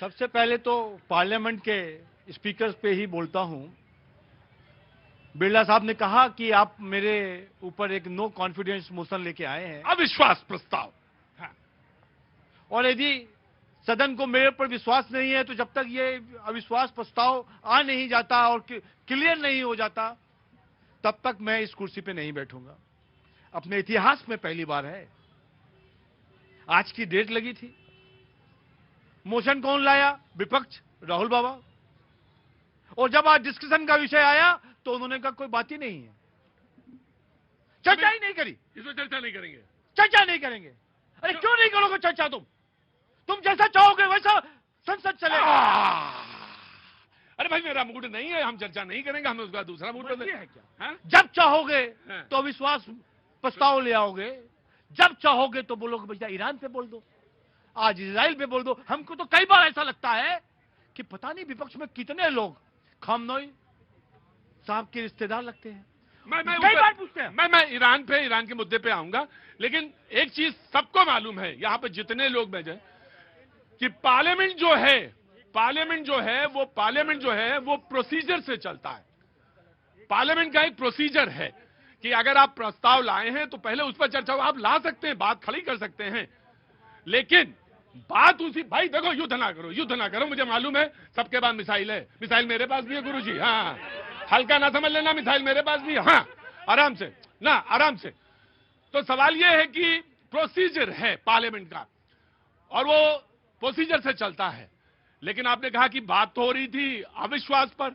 सबसे पहले तो पार्लियामेंट के स्पीकर पे ही बोलता हूं। बिरला साहब ने कहा कि आप मेरे ऊपर एक नो कॉन्फिडेंस मोशन लेके आए हैं, अविश्वास प्रस्ताव। हाँ। और यदि सदन को मेरे पर विश्वास नहीं है तो जब तक ये अविश्वास प्रस्ताव आ नहीं जाता और क्लियर नहीं हो जाता तब तक मैं इस कुर्सी पे नहीं बैठूंगा। अपने इतिहास में पहली बार है। आज की डेट लगी थी। मोशन कौन लाया? विपक्ष, राहुल बाबा। और जब आज डिस्कशन का विषय आया तो उन्होंने कहा कोई बात ही नहीं है, चर्चा ही नहीं करी। इसमें चर्चा नहीं करेंगे, चर्चा नहीं करेंगे। अरे क्यों नहीं करोगे चर्चा? तुम जैसा चाहोगे वैसा संसद चलेगा। अरे भाई मेरा मूड नहीं है, हम चर्चा नहीं करेंगे, हमें उसका दूसरा मूड है क्या? जब चाहोगे तो अविश्वास प्रस्ताव ले आओगे, जब चाहोगे तो बोलोगे भैया ईरान पे बोल दो, आज इजराइल पे बोल दो। हमको तो कई बार ऐसा लगता है कि पता नहीं विपक्ष में कितने लोग खामनोई साहब के रिश्तेदार लगते हैं। कई बार पूछते हैं। मैं ईरान के मुद्दे पे आऊंगा, लेकिन एक चीज सबको मालूम है यहां पे जितने लोग बैठे कि पार्लियामेंट जो है वो प्रोसीजर से चलता है। पार्लियामेंट का एक प्रोसीजर है कि अगर आप प्रस्ताव लाए हैं तो पहले उस पर चर्चा हो। आप ला सकते हैं, बात खड़ी कर सकते हैं, लेकिन बात उसी भाई देखो युद्ध ना करो। मुझे मालूम है सबके पास मिसाइल है, मिसाइल मेरे पास भी है गुरुजी। हाँ, हल्का ना समझ लेना, मिसाइल मेरे पास भी है। हाँ, आराम से। तो सवाल यह है कि प्रोसीजर है पार्लियामेंट का और वो प्रोसीजर से चलता है। लेकिन आपने कहा कि बात तो हो रही थी अविश्वास पर,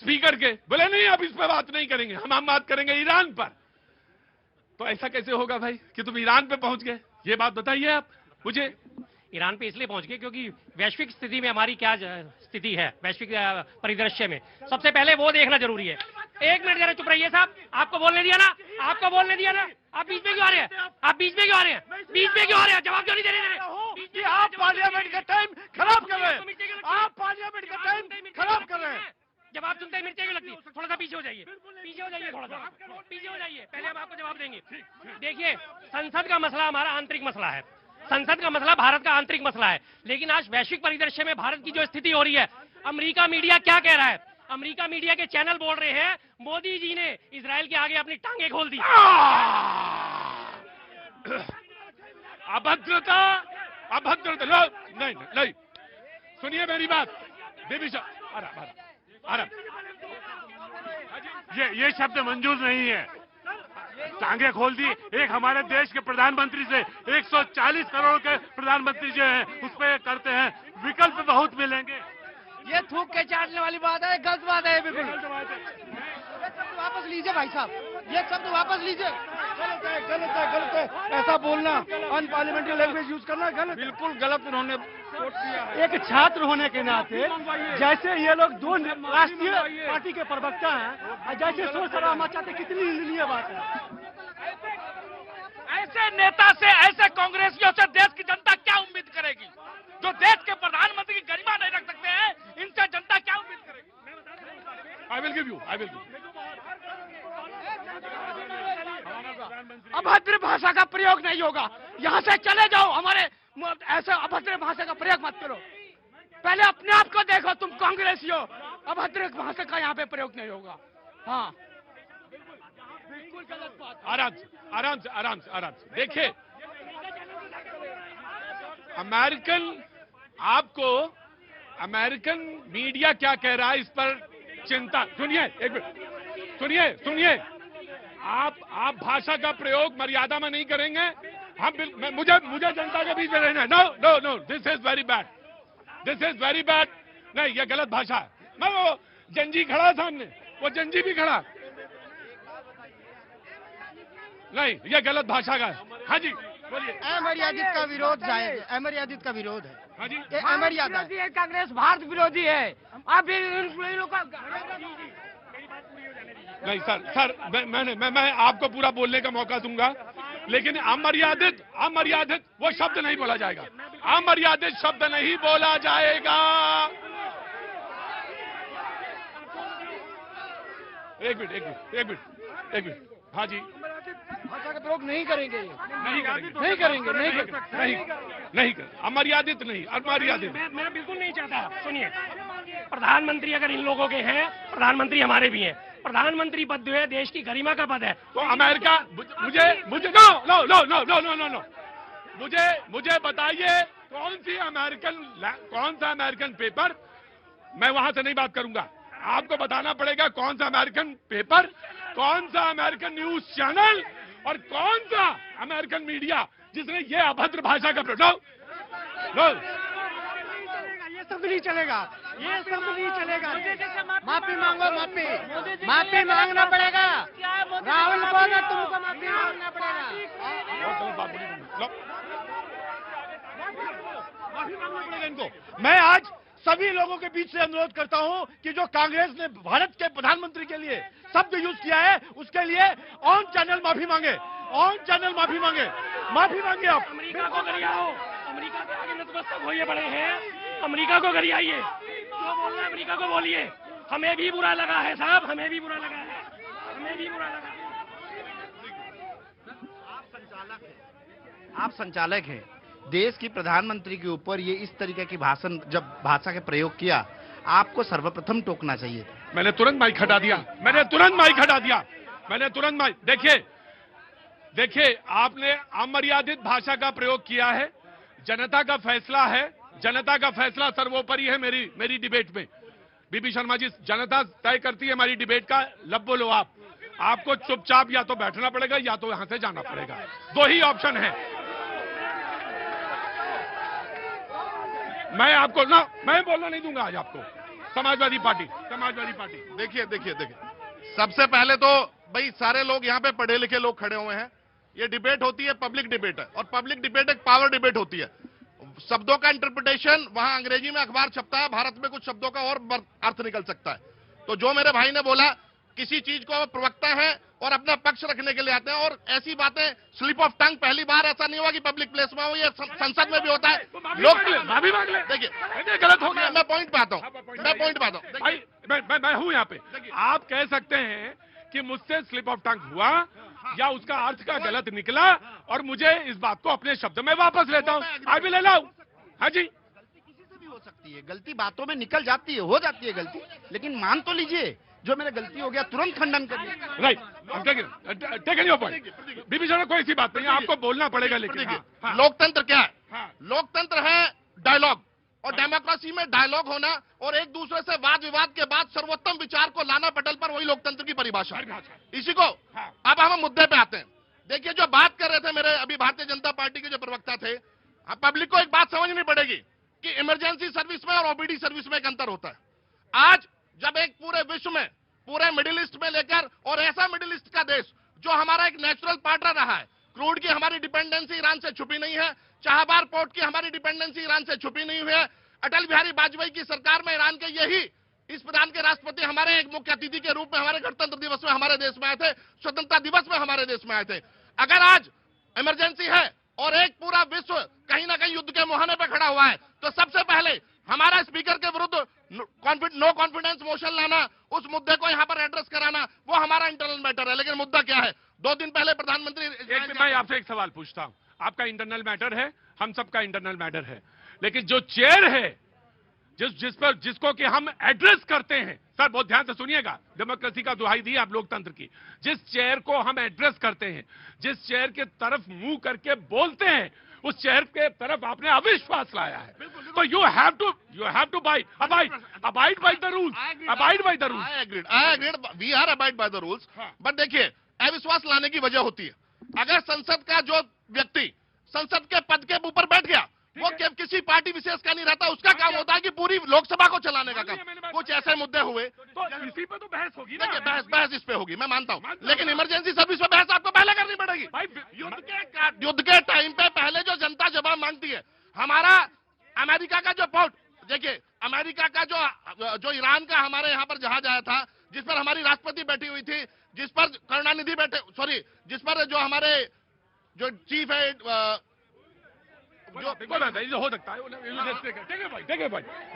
स्पीकर के बोले नहीं अब इस पर बात नहीं करेंगे, हम बात करेंगे ईरान पर। तो ऐसा कैसे होगा भाई कि तुम ईरान पे पहुंच गए? ये बात बताइए आप मुझे। ईरान पे इसलिए पहुंच गए क्योंकि वैश्विक स्थिति में हमारी क्या स्थिति है, वैश्विक परिदृश्य में सबसे पहले वो देखना जरूरी है। एक मिनट जरा चुप रहिए साहब, आपको बोलने दिया ना। आप बीच में क्यों आ रहे हैं? बीच में क्यों आ रहे हैं? जवाब क्यों नहीं दे रहे? आप पार्लियामेंट का टाइम खराब कर रहे हैं। आप पार्लियामेंट का टाइम खराब कर रहे हैं। जवाब सुनते ही मिर्चें क्यों लगती? थोड़ा सा पीछे हो जाइए, थोड़ा सा पीछे हो जाइए, पहले हम आपको जवाब देंगे। देखिए, संसद का मसला हमारा आंतरिक मसला है, संसद का मसला भारत का आंतरिक मसला है। लेकिन आज वैश्विक परिदृश्य में भारत की जो स्थिति हो रही है, अमेरिका मीडिया क्या कह रहा है? अमेरिका मीडिया के चैनल बोल रहे हैं मोदी जी ने इजराइल के आगे अपनी टांगे खोल दी। अभद्रता नहीं। सुनिए मेरी बात, आराम। ये शब्द मंजूर नहीं है। टांगे खोल दी एक हमारे देश के प्रधानमंत्री से, 140 करोड़ के प्रधानमंत्री जो हैं उस पर करते हैं। विकल्प बहुत मिलेंगे। ये थूक के चाटने वाली बात है, गलत बात है, बिल्कुल वापस लीजिए भाई साहब, ये शब्द वापस लीजिए। गलत है ऐसा बोलना, अनपार्लियामेंट्री लैंग्वेज यूज करना गलत, बिल्कुल गलत। उन्होंने एक छात्र होने के नाते जैसे ये लोग दो राष्ट्रीय पार्टी के प्रवक्ता हैं, जैसे शोर शराबा मचाते, कितनी निंदनीय बात है। ऐसे नेता से, ऐसे कांग्रेसियों से देश की जनता क्या उम्मीद करेगी? जो देश के प्रधानमंत्री की गरिमा नहीं रख सकते हैं, इनसे जनता क्या उम्मीद करेगी? I will give you. अभद्र भाषा का प्रयोग नहीं होगा, यहाँ से चले जाओ। हमारे ऐसे अभद्र भाषा का प्रयोग मत करो। पहले अपने आप को देखो, तुम कांग्रेसी हो। अभद्र भाषा का यहाँ पे प्रयोग नहीं होगा। हाँ, बिल्कुल गलत बात। आराम से। देखिए, अमेरिकन मीडिया क्या कह रहा है इस पर चिंता। सुनिए एक मिनट, सुनिए। आप भाषा का प्रयोग मर्यादा में नहीं करेंगे। मुझे जनता के बीच में रहना है। No, this is very bad. नहीं, ये गलत भाषा है। मैं वो जंजी खड़ा सामने, वो जंजी भी खड़ा। नहीं, ये गलत भाषा का है। हाँ जी बोलिए। अमर्यादित का विरोध जायज, अमर्यादित का विरोद है। हाँ जी, अमर्यादा कांग्रेस भारत विरोधी है। आप नहीं सर, मैं आपको पूरा बोलने का मौका दूंगा, लेकिन अमर्यादित वो शब्द नहीं बोला जाएगा। अमर्यादित शब्द नहीं बोला जाएगा। एक मिनट। हाँ जी, भाषा का प्रयोग नहीं करेंगे ये। नहीं करेंगे। अमर्यादित नहीं, अमर्यादित। मैं बिल्कुल नहीं चाहता। सुनिए, प्रधानमंत्री अगर इन लोगों के हैं, प्रधानमंत्री हमारे भी हैं। प्रधानमंत्री पद जो है देश की गरिमा का पद है। तो अमेरिका मुझे नो मुझे बताइए कौन सा अमेरिकन पेपर, मैं वहां से नहीं बात करूंगा, आपको बताना पड़ेगा कौन सा अमेरिकन पेपर, कौन सा अमेरिकन न्यूज चैनल और कौन सा अमेरिकन मीडिया जिसने ये अभद्र भाषा का प्रयोग। ये शब्द नहीं चलेगा, ये शब्द नहीं चलेगा। माफी मांगो, माफी मांगना पड़ेगा। राहुल बोला तुमको माफी मांगना पड़ेगा। माफी मांगना पड़ेगा इनको। मैं आज सभी लोगों के बीच से अनुरोध करता हूं कि जो कांग्रेस ने भारत के प्रधानमंत्री के लिए शब्द यूज किया है उसके लिए ऑन चैनल माफी मांगे, ऑन चैनल माफी मांगे आप। अमेरिका को गरियाओ, अमेरिका के आगे नतमस्तक होइए बड़े हैं, अमेरिका को गरियाइए, जो बोलना है अमेरिका को बोलिए। हमें भी बुरा लगा है साहब, हमें भी बुरा लगा है, हमें भी बुरा लगा है। आप संचालक हैं, देश की प्रधानमंत्री के ऊपर ये इस तरीके की भाषा के प्रयोग किया, आपको सर्वप्रथम टोकना चाहिए था। मैंने तुरंत माइक हटा दिया। देखिए आपने अमर्यादित भाषा का प्रयोग किया है। जनता का फैसला है, जनता का फैसला सर्वोपरि है। मेरी डिबेट में बीबी शर्मा जी, जनता तय करती है हमारी डिबेट का। लब बोलो आपको चुपचाप या तो बैठना पड़ेगा या तो यहां से जाना पड़ेगा, दो ही ऑप्शन है। मैं बोलना नहीं दूंगा आज आपको। समाजवादी पार्टी देखिए सबसे पहले तो भाई सारे लोग यहाँ पे पढ़े लिखे लोग खड़े हुए हैं। ये डिबेट होती है, पब्लिक डिबेट है, और पब्लिक डिबेट एक पावर डिबेट होती है। शब्दों का इंटरप्रिटेशन, वहां अंग्रेजी में अखबार छपता है, भारत में कुछ शब्दों का और अर्थ निकल सकता है। तो जो मेरे भाई ने बोला, किसी चीज को प्रवक्ता है और अपना पक्ष रखने के लिए आते हैं, और ऐसी बातें स्लिप ऑफ टंग पहली बार ऐसा नहीं हुआ कि पब्लिक प्लेस में हो, ये संसद में भी होता है। लोग देखिए गलत हो गया। मैं पॉइंट पे आता हूं। मैं हूं यहाँ पे। आप कह सकते हैं कि मुझसे स्लिप ऑफ टंग हुआ या उसका अर्थ का गलत निकला और मुझे इस बात को अपने शब्द में वापस लेता हूं। I will allow. हाँ जी, गलती किसी से भी हो सकती है, गलती बातों में निकल जाती है, हो जाती है गलती, लेकिन मान तो लीजिए जो मेरा गलती हो गया तुरंत खंडन करिए। Right, taken your point. BB Sharma कोई सी बात नहीं, आपको बोलना पड़ेगा। लेकिन लोकतंत्र क्या है? लोकतंत्र है डायलॉग, और डेमोक्रेसी में डायलॉग होना और एक दूसरे से वाद विवाद के बाद सर्वोत्तम विचार को लाना पटल पर, वही लोकतंत्र की परिभाषा है। इसी को अब हम मुद्दे पे आते हैं। देखिए जो बात कर रहे थे मेरे अभी भारतीय जनता पार्टी के जो प्रवक्ता थे, पब्लिक को एक बात समझनी पड़ेगी कि इमरजेंसी सर्विस में और ओपीडी सर्विस में एक अंतर होता है। आज जब एक पूरे विश्व में, पूरे मिडिल ईस्ट में लेकर, और ऐसा मिडिल ईस्ट का देश जो हमारा एक नेचुरल पार्टनर रहा है, क्रूड की हमारी डिपेंडेंसी ईरान से छुपी नहीं है, चाहबार पोर्ट की हमारी डिपेंडेंसी ईरान से छुपी नहीं हुई है। अटल बिहारी वाजपेयी की सरकार में ईरान के यही इस प्रधान के राष्ट्रपति हमारे एक मुख्य अतिथि के रूप में हमारे गणतंत्र दिवस में हमारे देश में आए थे, स्वतंत्रता दिवस में हमारे देश में आए थे। अगर आज इमरजेंसी है और एक पूरा विश्व कहीं ना कहीं युद्ध के मुहाने पे खड़ा हुआ है, तो सबसे पहले हमारा स्पीकर के विरुद्ध नो कॉन्फिडेंस मोशन लाना, उस मुद्दे को यहाँ पर एड्रेस कराना, वो हमारा इंटरनल मैटर है। लेकिन मुद्दा क्या है? 2 दिन पहले प्रधानमंत्री, मैं आपसे एक सवाल पूछता हूं। आपका इंटरनल मैटर है, हम सबका इंटरनल मैटर है, लेकिन जो चेयर है जिसको कि हम एड्रेस करते हैं, सर बहुत ध्यान से सुनिएगा, डेमोक्रेसी का दुहाई दी आप लोकतंत्र की, जिस चेयर को हम एड्रेस करते हैं, जिस चेयर के तरफ मुंह करके बोलते हैं, उस चेयर के तरफ आपने अविश्वास लाया है। तो you have to abide by the rules. I agreed, we are abide by the rules. But देखिए, अविश्वास लाने की वजह होती है, अगर संसद का जो व्यक्ति संसद के पद के ऊपर बैठ गया, वो किसी पार्टी विशेष का नहीं रहता, उसका काम होता है कि पूरी लोकसभा को चलाने का काम। कुछ ऐसे मुद्दे हुए तो इसी पे तो बहस होगी ना। देखिए बहस इस पे होगी, मैं मानता हूं, लेकिन इमरजेंसी सर्विस पे बहस आपको पहले करनी पड़ेगी। युद्ध के टाइम पे पहले जो जनता जवाब मांगती है, हमारा अमेरिका का जो पोर्ट, देखिए अमेरिका का जो ईरान का हमारे यहाँ पर जहाज आया था, जिस पर हमारी राष्ट्रपति बैठी हुई थी, जिस पर करुणानिधि जिस पर जो हमारे जो चीफ है, जो हो सकता है,